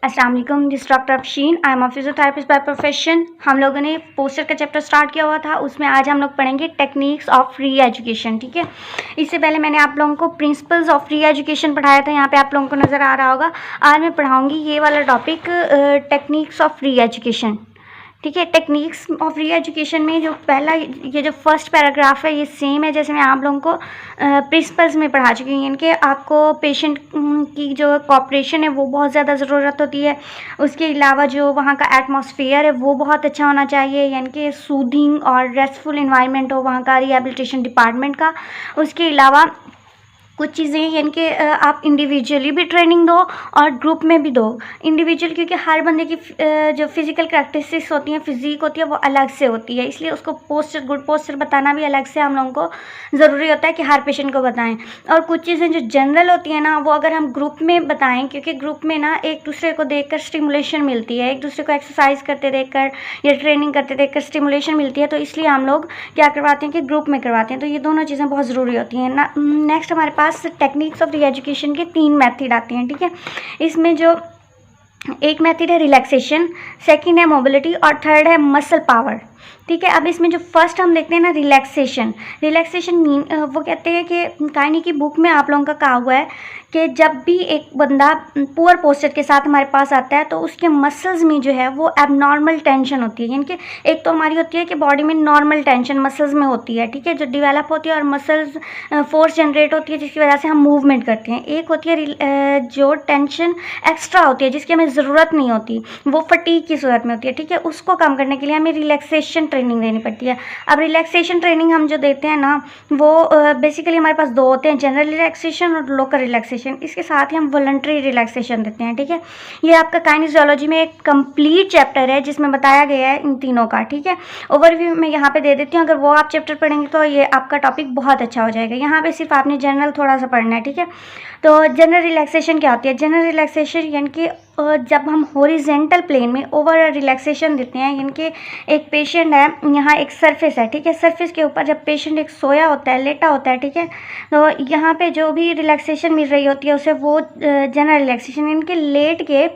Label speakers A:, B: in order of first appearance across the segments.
A: अस्सलाम वालेकुम, this doctor Afsheen. I am a physiotherapist by profession. हम लोगों ने पोस्टर का चैप्टर स्टार्ट किया हुआ था, उसमें आज हम लोग पढ़ेंगे टेक्निक्स ऑफ री एजुकेशन। ठीक है, इससे पहले मैंने आप लोगों को प्रिंसिपल्स ऑफ री एजुकेशन पढ़ाया था, यहाँ पे आप लोगों को नज़र आ रहा होगा। आज मैं पढ़ाऊँगी ये वाला टॉपिक, टेक्निक्स ऑफ री एजुकेशन। ठीक है, टेक्निक्स ऑफ री एजुकेशन में जो पहला ये जो फर्स्ट पैराग्राफ है ये सेम है जैसे मैं आप लोगों को प्रिंसिपल्स में पढ़ा चुकी हूँ। यानी कि आपको पेशेंट की जो कोऑपरेशन है वो बहुत ज़्यादा ज़रूरत होती है। उसके अलावा जो वहाँ का एटमॉस्फेयर है वो बहुत अच्छा होना चाहिए, यानी कि सूदिंग और रेस्टफुल इन्वायरमेंट हो वहाँ का रिहेबिलिटेशन डिपार्टमेंट का। उसके अलावा कुछ चीज़ें यानी कि आप इंडिविजुअली भी ट्रेनिंग दो और ग्रुप में भी दो। इंडिविजुअल क्योंकि हर बंदे की जो फिज़िकल करैक्टरिस्टिक्स होती हैं, फिज़ीक होती है, वो अलग से होती है, इसलिए उसको पोस्टर गुड पोस्टर बताना भी अलग से हम लोगों को ज़रूरी होता है कि हर पेशेंट को बताएं। और कुछ चीज़ें जो जनरल होती हैं ना, वो अगर हम ग्रुप में बताएं, क्योंकि ग्रुप में ना एक दूसरे को देख कर स्टिमुलेशन मिलती है, एक दूसरे को एक्सरसाइज करते देख कर या ट्रेनिंग करते देख कर स्टिमुलेशन मिलती है, तो इसलिए हम लोग क्या करवाते हैं कि ग्रुप में करवाते हैं। तो ये दोनों चीज़ें बहुत ज़रूरी होती हैं ना। नेक्स्ट हमारे पास टेक्निक्स ऑफ री एजुकेशन के 3 मेथड आती हैं। ठीक है, इसमें जो एक मेथड है रिलैक्सेशन, सेकंड है मोबिलिटी और थर्ड है मसल पावर। ठीक है, अब इसमें जो फर्स्ट हम देखते हैं ना रिलैक्सेशन। रिलैक्सेशन मीन वो कहते हैं कि काइनी की बुक में आप लोगों का कहा हुआ है कि जब भी एक बंदा पुअर पोस्चर के साथ हमारे पास आता है तो उसके मसल्स में जो है वो एबनॉर्मल टेंशन होती है। यानी कि एक तो हमारी होती है कि बॉडी में नॉर्मल टेंशन मसल्स में होती है, ठीक है, जो डेवलप होती है और मसल्स फोर्स जनरेट होती है जिसकी वजह से हम मूवमेंट करते हैं। एक होती है जो टेंशन एक्स्ट्रा होती है जिसकी हमें ज़रूरत नहीं होती, वो फटीग की सूरत में होती है। ठीक है, उसको कम करने के लिए हमें रिलैक्सेशन ट्रेनिंग देनी पड़ती है। अब रिलैक्सेशन ट्रेनिंग हम जो देते हैं ना, वो बेसिकली हमारे पास 2 होते हैं, जनरल रिलैक्सेशन और लोकल रिलैक्सेशन। इसके साथ ही हम वॉलंटरी रिलैक्सेशन देते हैं। ठीक है, ये आपका काइनेसियोलॉजी में एक कंप्लीट चैप्टर है जिसमें बताया गया है इन तीनों का। ठीक है, ओवरव्यू मैं यहाँ पे दे देती हूँ, अगर वो आप चैप्टर पढ़ेंगे तो ये आपका टॉपिक बहुत अच्छा हो जाएगा। यहाँ पे सिर्फ आपने जनरल थोड़ा सा पढ़ना है। ठीक है, तो जनरल रिलैक्सेशन क्या होती है? जनरल रिलैक्सेशन यानी कि जब हम हॉरिजेंटल प्लेन में ओवर रिलैक्सेशन देते हैं, यानी कि एक पेशेंट है, यहाँ एक सरफेस है, ठीक है, सरफेस के ऊपर जब पेशेंट एक सोया होता है, लेटा होता है, ठीक है, तो यहाँ पे जो भी रिलैक्सेशन मिल रही होती है उसे वो जनरल रिलैक्सेशन, यानी कि लेट के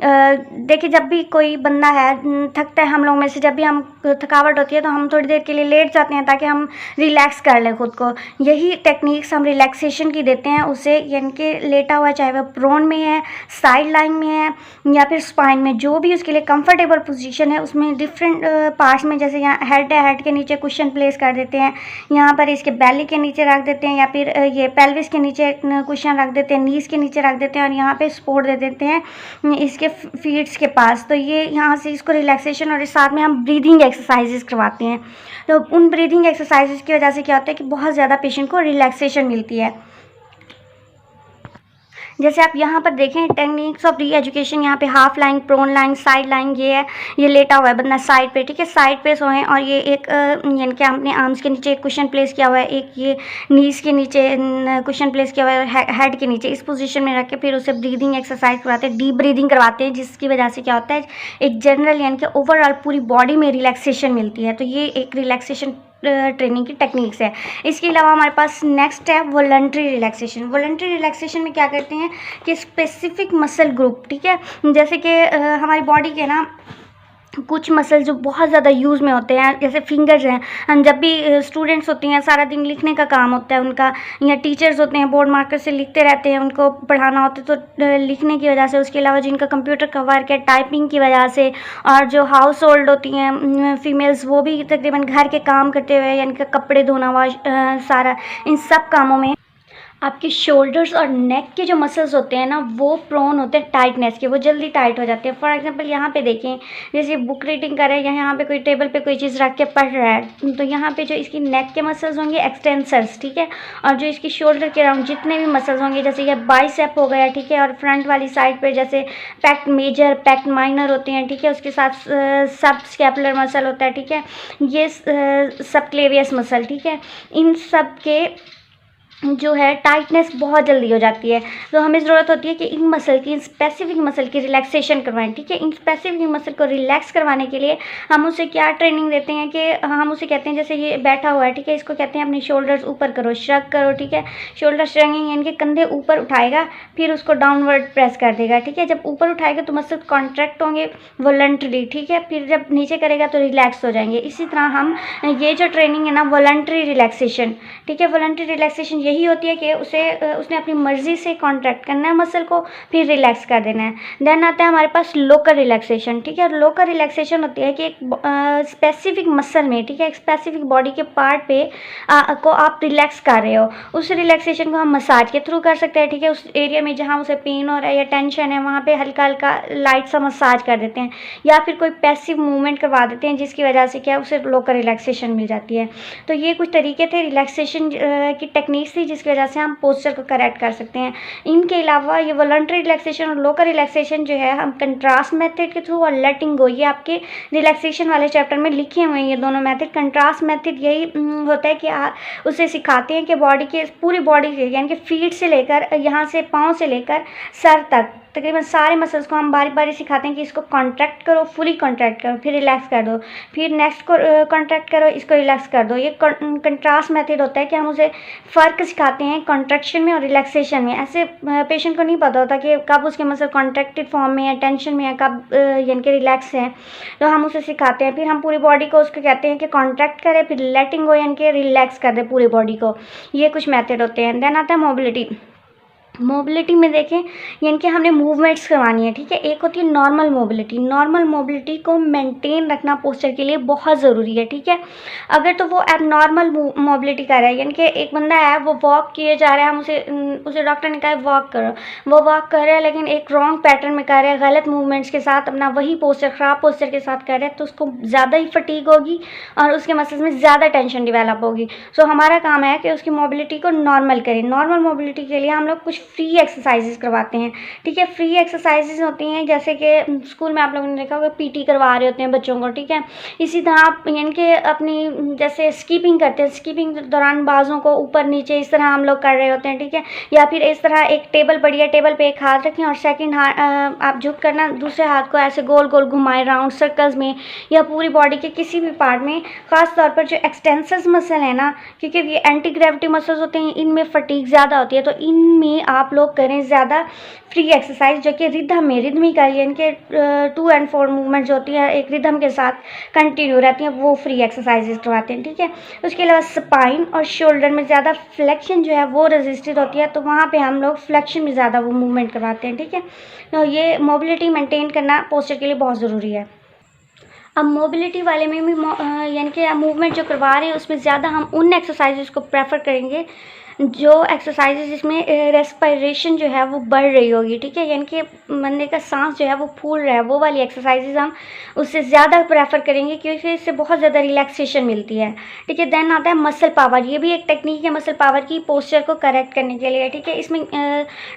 A: देखिए जब भी कोई बंदा है थकता है, हम लोग में से जब भी हम थकावट होती है तो हम थोड़ी देर के लिए लेट जाते हैं ताकि हम रिलैक्स कर लें खुद को। यही टेक्निक्स हम रिलैक्सेशन की देते हैं उसे, यानी कि लेटा हुआ, चाहे वह प्रोन में है, साइड लाइन में है या फिर स्पाइन में, जो भी उसके लिए कंफर्टेबल पोजीशन है उसमें डिफरेंट पार्ट्स में, जैसे यहाँ हेड है, हेड के नीचे कुशन प्लेस कर देते हैं, यहाँ पर इसके बेली के नीचे रख देते हैं, या फिर ये पेल्विस के नीचे कुशन रख देते हैं, नीज के नीचे रख देते हैं और यहाँ पे सपोर्ट दे देते हैं इसके फीट्स के पास। तो ये यहाँ से इसको रिलैक्सेशन, और इस साथ में हम ब्रीदिंग एक्सरसाइजेस करवाते हैं। तो उन ब्रीदिंग एक्सरसाइजेस की वजह से क्या होता है कि बहुत ज़्यादा पेशेंट को रिलैक्सेशन मिलती है। जैसे आप यहाँ पर देखें टेक्निक्स ऑफ री एजुकेशन, यहाँ पे half line, prone line, side line, ये है, ये लेटा हुआ है बंदा साइड पे, ठीक है, साइड पे सोए, और ये एक यानी कि अपने आर्म्स के नीचे एक कुशन प्लेस किया हुआ है, एक ये नीज के नीचे कुशन प्लेस किया हुआ है, हेड के नीचे, इस पोजीशन में रख के फिर उसे ब्रीदिंग एक्सरसाइज करवाते हैं, डीप ब्रीदिंग करवाते हैं, जिसकी वजह से क्या होता है एक जनरल यानी कि ओवरऑल पूरी बॉडी में रिलैक्सेशन मिलती है। तो ये एक रिलैक्सेशन ट्रेनिंग की टेक्निक्स है। इसके अलावा हमारे पास नेक्स्ट है वॉलंटरी रिलैक्सेशन। वॉलंटरी रिलैक्सेशन में क्या करते हैं कि स्पेसिफिक मसल ग्रुप, ठीक है, जैसे कि हमारी बॉडी के ना कुछ मसल जो बहुत ज़्यादा यूज़ में होते हैं, जैसे फिंगर्स हैं, हम जब भी स्टूडेंट्स होती हैं सारा दिन लिखने का काम होता है उनका, या टीचर्स होते हैं बोर्ड मार्कर से लिखते रहते हैं, उनको पढ़ाना होता है तो लिखने की वजह से, उसके अलावा जिनका कंप्यूटर का वर्क है टाइपिंग की वजह से, और जो हाउस होल्ड होती हैं फीमेल्स वो भी तकरीबन घर के काम करते हुए, यानी कि कपड़े धोना, वाश, सारा इन सब कामों में आपके शोल्डर्स और नेक के जो मसल्स होते हैं ना वो प्रोन होते हैं टाइटनेस के, वो जल्दी टाइट हो जाते हैं। फॉर एग्जांपल यहाँ पे देखें, जैसे बुक रीडिंग कर रहे हैं, यहाँ पे कोई टेबल पे कोई चीज़ रख के पढ़ रहा है, तो यहाँ पे जो इसकी नेक के मसल्स होंगे एक्सटेंसर्स, ठीक है, और जो इसकी शोल्डर के अराउंड जितने भी मसल्स होंगे, जैसे ये बाइसेप हो गया, ठीक है, और फ्रंट वाली साइड पर जैसे पैक्ट मेजर, पैक्ट माइनर होते हैं, ठीक है, उसके साथ सब स्कैपुलर मसल होता है, ठीक है, ये सब क्लेवियस मसल, ठीक है, इन सब के जो है टाइटनेस बहुत जल्दी हो जाती है। तो हमें ज़रूरत होती है कि इन मसल की, इन स्पेसिफिक मसल की रिलैक्सेशन करवाएं, ठीक है। इन स्पेसिफिक मसल को रिलैक्स करवाने के लिए हम उसे क्या ट्रेनिंग देते हैं कि हम उसे कहते हैं, जैसे ये बैठा हुआ है, ठीक है, इसको कहते हैं अपने शोल्डर्स ऊपर करो, श्रग करो, ठीक है। शोल्डर श्रगिंग यानी कि कंधे ऊपर उठाएगा, फिर उसको डाउनवर्ड प्रेस कर देगा, ठीक है। जब ऊपर उठाएगा तो मसल कॉन्ट्रैक्ट होंगे वॉलंटरी, ठीक है। फिर जब नीचे करेगा तो रिलैक्स हो जाएंगे। इसी तरह हम ये जो ट्रेनिंग है ना, वॉलंटरी रिलैक्सेशन, ठीक है, वॉलंटरी रिलैक्सेशन यही होती है कि उसने अपनी मर्जी से कॉन्ट्रैक्ट करना है मसल को, फिर रिलैक्स कर देना है। देन आता है हमारे पास लोकल रिलैक्सेशन, ठीक है। लोकल रिलैक्सेशन होती है कि एक स्पेसिफिक मसल में, ठीक है, एक स्पेसिफिक बॉडी के पार्ट पे को आप रिलैक्स कर रहे हो। उस रिलैक्सेशन को हम मसाज के थ्रू कर सकते हैं, ठीक है। उस एरिया में जहाँ उसे पेन हो रहा है या टेंशन है, वहाँ पे हल्का हल्का लाइट सा मसाज कर देते हैं, या फिर कोई पैसिव मूवमेंट करवा देते हैं, जिसकी वजह से क्या उसे लोकल रिलैक्सेशन मिल जाती है। तो ये कुछ तरीके थे रिलैक्सेशन की टेक्निक्स थी, जिसकी वजह से हम पोस्चर को करेक्ट कर सकते हैं। इनके अलावा ये वॉलंटरी रिलैक्सेशन और लोकल रिलैक्सेशन जो है हम कंट्रास्ट मेथड के थ्रू और लेटिंग गो, ये आपके रिलैक्सेशन वाले चैप्टर में लिखे हुए हैं ये दोनों मेथड। कंट्रास्ट मेथड यही होता है कि उसे सिखाते हैं कि बॉडी के पूरी बॉडी के, यानी कि फीट से लेकर यहाँ से पाँव से लेकर सर तक तकरीबन सारे मसल्स को हम बारी बारी सिखाते हैं कि इसको कॉन्ट्रैक्ट करो, फुली कॉन्ट्रैक्ट करो, फिर रिलैक्स कर दो, फिर नेक्स्ट को कॉन्ट्रैक्ट करो, इसको रिलैक्स कर दो। ये कंट्रास्ट मेथड होता है कि हम उसे फ़र्क सिखाते हैं कॉन्ट्रैक्शन में और रिलैक्सेशन में। ऐसे पेशेंट को नहीं पता होता कि कब उसके मसल कॉन्ट्रैक्टेड फॉर्म में है, टेंशन में है, कब यानी कि रिलैक्स है, तो हम उसे सिखाते हैं। फिर हम पूरी बॉडी को उसको कहते हैं कि कॉन्ट्रैक्ट करें, फिर लेटिंग हो यानी कि रिलैक्स कर दे पूरी बॉडी को। ये कुछ मेथड होते हैं। देन आता है मोबिलिटी। मोबिलिटी में देखें यानी कि हमने मूवमेंट्स करवानी है, ठीक है। एक होती है नॉर्मल मोबिलिटी। नॉर्मल मोबिलिटी को मेंटेन रखना पोस्चर के लिए बहुत ज़रूरी है, ठीक है। अगर तो वो एबनॉर्मल मोबिलिटी कर रहा है, यानी कि एक बंदा है वो वॉक किए जा रहा है, हम उसे डॉक्टर ने कहा है वॉक करो, वो वॉक कर रहा है लेकिन एक रॉन्ग पैटर्न में कर रहा है, गलत मूवमेंट्स के साथ अपना वही पोस्चर, ख़राब पोस्चर के साथ कर रहा है, तो उसको ज़्यादा ही फटीग होगी और उसके मसल्स में ज़्यादा टेंशन डिवेलप होगी। सो हमारा काम है कि उसकी मोबिलिटी को नॉर्मल करें। नॉर्मल मोबिलिटी के लिए हम लोग कुछ फ्री एक्सरसाइजेस करवाते हैं, ठीक है। फ्री एक्सरसाइजेस होती हैं जैसे कि स्कूल में आप लोगों ने देखा होगा पीटी करवा रहे होते हैं बच्चों को, ठीक है। इसी तरह आप यानी कि अपनी जैसे स्कीपिंग करते हैं, स्कीपिंग के दौरान बाजों को ऊपर नीचे इस तरह हम लोग कर रहे होते हैं, ठीक है। या फिर इस तरह एक टेबल पड़ी है, टेबल पे एक हाथ रखें और सेकंड हाथ आप झुक करना दूसरे हाथ को ऐसे गोल गोल घुमाएं राउंड सर्कल्स में, या पूरी बॉडी के किसी भी पार्ट में। ख़ास तौर पर जो एक्सटेंसर्स मसल है ना, क्योंकि ये एंटी ग्रेविटी मसल्स होते हैं, इनमें फटीग ज़्यादा होती है, तो इनमें आप लोग करें ज़्यादा फ्री एक्सरसाइज जो कि रिदम में, रिदमिकल यानी कि 2 and 4 मूवमेंट जो होती है एक रिदम के साथ कंटिन्यू रहती हैं, वो फ्री एक्सरसाइजेज करवाते हैं, ठीक है। उसके अलावा स्पाइन और शोल्डर में ज़्यादा फ्लेक्शन जो है वो रेजिस्टेड होती है, तो वहाँ पे हम लोग फ्लेक्शन में ज़्यादा वो मूवमेंट करवाते हैं, ठीक है। तो ये मोबिलिटी मेंटेन करना पोस्चर के लिए बहुत ज़रूरी है। अब मोबिलिटी वाले में भी यानी कि मूवमेंट जो करवा रहे हैं उसमें ज़्यादा हम उन एक्सरसाइजेस को प्रेफर करेंगे जो एक्सरसाइजेज जिसमें रेस्पिरेशन जो है वो बढ़ रही होगी, ठीक है। यानी कि बंदे का सांस जो है वो फूल रहा है, वो वाली एक्सरसाइजेज हम उससे ज़्यादा प्रेफर करेंगे क्योंकि इससे बहुत ज़्यादा रिलैक्सेशन मिलती है, ठीक है। देन आता है मसल पावर। ये भी एक टेक्निक है मसल पावर की पोस्चर को करेक्ट करने के लिए, ठीक है। इसमें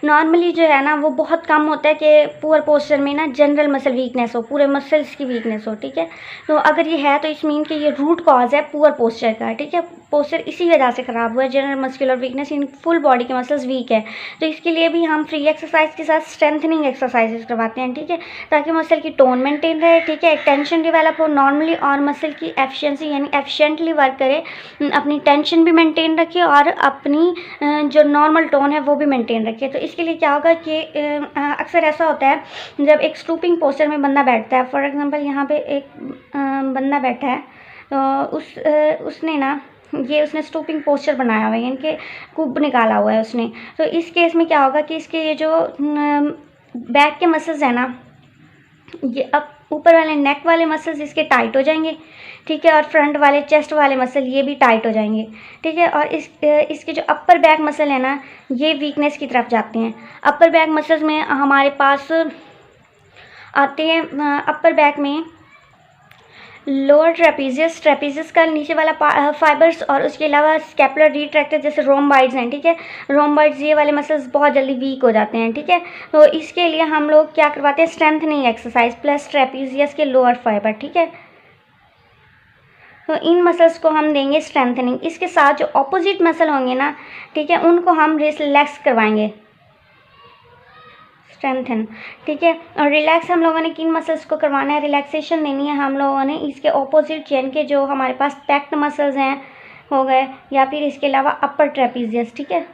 A: नॉर्मली जो है ना वो बहुत कम होता है कि पुअर पोस्चर में ना जनरल मसल वीकनेस हो, पूरे मसल्स की वीकनेस हो, ठीक है। तो अगर ये है तो इस मीन कि ये रूट कॉज है पुअर पोस्चर का, ठीक है। पोस्चर इसी वजह से ख़राब हुआ है, general muscular weakness, in full body के मसल्स वीक है, तो इसके लिए भी हम फ्री एक्सरसाइज के साथ स्ट्रेंथनिंग एक्सरसाइजेस करवाते हैं, ठीक है, ताकि मसल की टोन मेंटेन रहे, ठीक है, एक टेंशन डेवलप हो नॉर्मली और मसल की एफिशिएंसी यानी एफिशिएंटली वर्क करे, अपनी टेंशन भी मेंटेन रखे और अपनी जो नॉर्मल टोन है वो भी मेंटेन रखे। तो इसके लिए क्या होगा कि अक्सर ऐसा होता है जब एक स्टूपिंग पोस्चर में बंदा बैठता है, फॉर एग्जांपल यहाँ पे एक बंदा बैठा है, तो उसने स्टूपिंग पोस्चर बनाया हुआ है, यानी कि कुब निकाला हुआ है उसने। तो इस केस में क्या होगा कि इसके ये जो बैक के मसल्स है ना, ये अब ऊपर वाले नेक वाले मसल्स इसके टाइट हो जाएंगे, ठीक है, और फ्रंट वाले चेस्ट वाले मसल ये भी टाइट हो जाएंगे, ठीक है। और इसके जो अपर बैक मसल है ना ये वीकनेस की तरफ जाते हैं। अपर बैक मसल्स में हमारे पास आते हैं अपर बैक में लोअर ट्रेपीजियस का नीचे वाला फाइबर्स, और उसके अलावा स्कैपुलर रिट्रैक्टर जैसे रोम्बाइड्स हैं, ठीक है। रोम्बाइड्स ये वाले मसल्स बहुत जल्दी वीक हो जाते हैं, ठीक है। तो इसके लिए हम लोग क्या करवाते हैं, स्ट्रेंथनिंग एक्सरसाइज प्लस ट्रेपीजियस के लोअर फाइबर, ठीक है। तो इन मसल्स को हम देंगे स्ट्रेंथनिंग। इसके साथ जो ऑपोजिट मसल होंगे ना, ठीक है, उनको हम रिलैक्स करवाएंगे, स्ट्रेंथन, ठीक है। और रिलैक्स हम लोगों ने किन मसल्स को करवाना है, रिलैक्सेशन देनी है हम लोगों ने इसके ऑपोजिट, यानी कि जो हमारे पास पैक्ड मसल्स हैं हो गए, या फिर इसके अलावा अपर ट्रेपीजियस, ठीक है,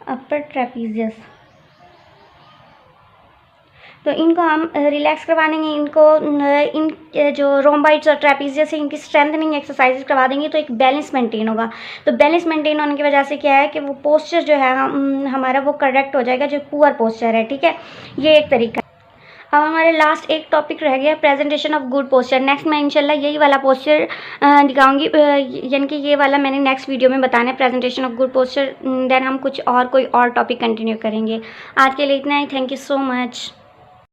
A: अपर ट्रेपीजियस। तो इनको हम रिलैक्स करवा देंगे, इनको इन जो रोम्बाइड्स और ट्रेपीजियस है इनकी स्ट्रेंथनिंग एक्सरसाइजेस करवा देंगे, तो एक बैलेंस मेंटेन होगा। तो बैलेंस मेंटेन होने की वजह से क्या है कि वो पोस्चर जो है हमारा वो करेक्ट हो जाएगा, जो पुअर पोस्चर है, ठीक है। ये एक तरीका। अब हमारे लास्ट एक टॉपिक रह गया, presentation of good posture. Next मैं इंशाल्लाह यही वाला पोस्चर दिखाऊंगी, यानी कि ये वाला मैंने नेक्स्ट वीडियो में बताना है, presentation of good posture. Then हम कुछ और कोई और टॉपिक कंटिन्यू करेंगे। आज के लिए इतना ही। Thank you so much.